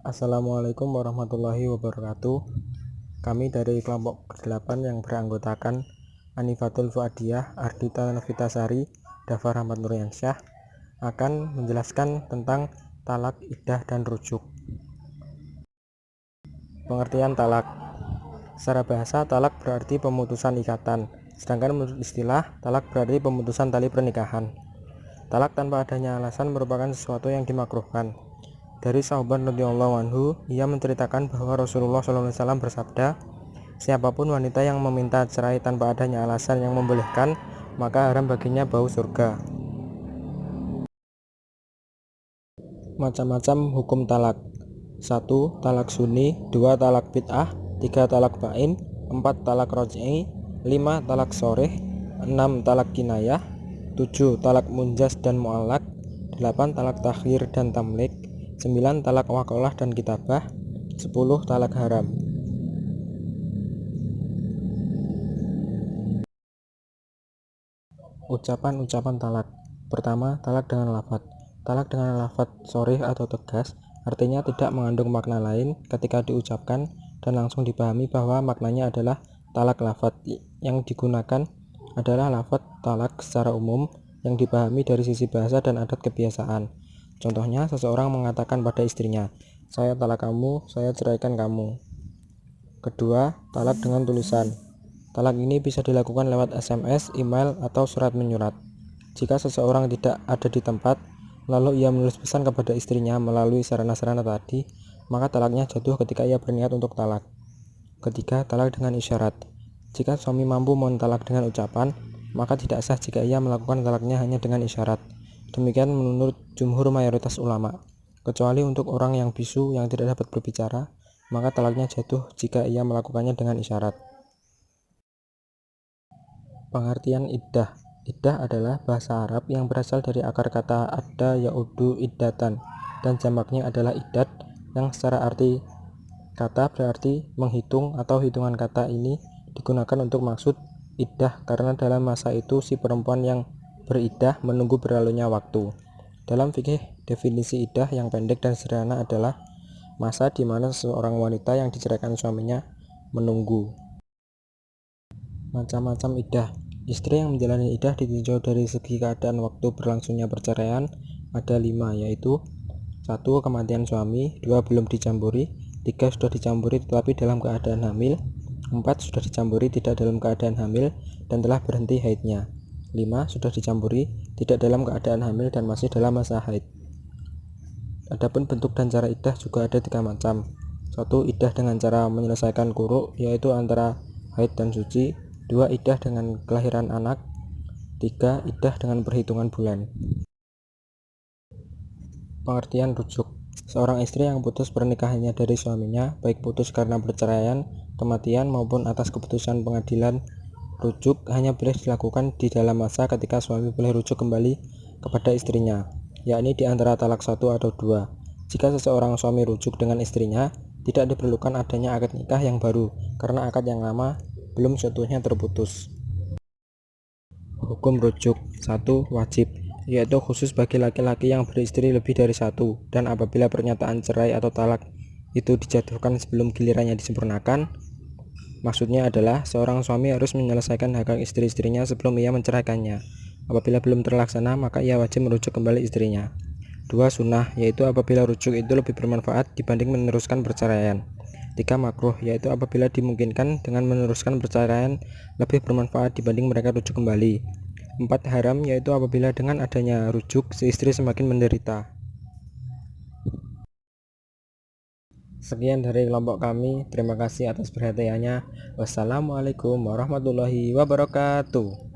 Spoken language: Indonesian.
Assalamualaikum warahmatullahi wabarakatuh. Kami dari kelompok ke-8 yang beranggotakan Anifatul Fuadiyah, Ardita Novitasari, Dafa Rahmat Nuryansyah akan menjelaskan tentang talak, iddah, dan rujuk. Pengertian talak. Secara bahasa, talak berarti pemutusan ikatan, sedangkan menurut istilah, talak berarti pemutusan tali pernikahan. Talak tanpa adanya alasan merupakan sesuatu yang dimakruhkan. Dari Sahabat radhiyallahu anhu, ia menceritakan bahwa Rasulullah SAW bersabda, siapapun wanita yang meminta cerai tanpa adanya alasan yang membolehkan, maka haram baginya bau surga. Macam-macam hukum talak. 1. Talak sunni, 2. Talak bid'ah, 3. Talak bain, 4. Talak roj'i, 5. Talak soreh, 6. Talak kinayah, 7. Talak munjas dan mu'allak, 8. Talak takhir dan tamlik, 9. Talak waqolah dan kitabah, 10. Talak haram. Ucapan-ucapan talak. Pertama, talak dengan lafadz. Talak dengan lafadz sharih atau tegas artinya tidak mengandung makna lain ketika diucapkan dan langsung dipahami bahwa maknanya adalah talak. Lafadz yang digunakan adalah lafadz talak secara umum yang dipahami dari sisi bahasa dan adat kebiasaan. Contohnya, seseorang mengatakan pada istrinya, "Saya talak kamu, saya ceraikan kamu." Kedua, talak dengan tulisan. Talak ini bisa dilakukan lewat SMS, email, atau surat menyurat. Jika seseorang tidak ada di tempat, lalu ia menulis pesan kepada istrinya melalui sarana-sarana tadi, maka talaknya jatuh ketika ia berniat untuk talak. Ketiga, talak dengan isyarat. Jika suami mampu mentalak dengan ucapan, maka tidak sah jika ia melakukan talaknya hanya dengan isyarat. Demikian menurut jumhur mayoritas ulama. Kecuali untuk orang yang bisu yang tidak dapat berbicara, maka talaknya jatuh jika ia melakukannya dengan isyarat. Pengertian iddah. Iddah adalah bahasa Arab yang berasal dari akar kata adda ya'uddu iddatan dan jamaknya adalah iddat, yang secara arti kata berarti menghitung atau hitungan. Kata ini digunakan untuk maksud iddah karena dalam masa itu si perempuan yang beriddah menunggu berlalunya waktu. Dalam fikih, definisi iddah yang pendek dan sederhana adalah masa di mana seorang wanita yang diceraikan suaminya menunggu. Macam-macam iddah. Istri yang menjalani iddah ditinjau dari segi keadaan waktu berlangsungnya perceraian ada 5, yaitu 1. Kematian suami, 2. Belum dicampuri, 3. Sudah dicampuri tetapi dalam keadaan hamil, 4. Sudah dicampuri tidak dalam keadaan hamil dan telah berhenti haidnya, 5. Sudah dicampuri tidak dalam keadaan hamil dan masih dalam masa haid. Adapun bentuk dan cara iddah juga ada 3 macam. 1. Iddah dengan cara menyelesaikan quru', yaitu antara haid dan suci. 2. Iddah dengan kelahiran anak. 3. Iddah dengan perhitungan bulan. Pengertian rujuk. Seorang istri yang putus pernikahannya dari suaminya, baik putus karena perceraian, kematian, maupun atas keputusan pengadilan, rujuk hanya boleh dilakukan di dalam masa ketika suami boleh rujuk kembali kepada istrinya, yakni di antara talak 1 atau 2. Jika seseorang suami rujuk dengan istrinya, tidak diperlukan adanya akad nikah yang baru karena akad yang lama belum seutuhnya terputus. Hukum rujuk. 1. Wajib, yaitu khusus bagi laki-laki yang beristri lebih dari 1, dan apabila pernyataan cerai atau talak itu dijatuhkan sebelum gilirannya disempurnakan, maksudnya adalah seorang suami harus menyelesaikan hak istri-istrinya sebelum ia menceraikannya. Apabila belum terlaksana, maka ia wajib merujuk kembali istrinya. 2. Sunnah, yaitu apabila rujuk itu lebih bermanfaat dibanding meneruskan perceraian. 3. Makruh, yaitu apabila dimungkinkan dengan meneruskan perceraian lebih bermanfaat dibanding mereka rujuk kembali. 4. Haram, yaitu apabila dengan adanya rujuk si istri semakin menderita. Sekian dari kelompok kami, terima kasih atas perhatiannya. Wassalamualaikum warahmatullahi wabarakatuh.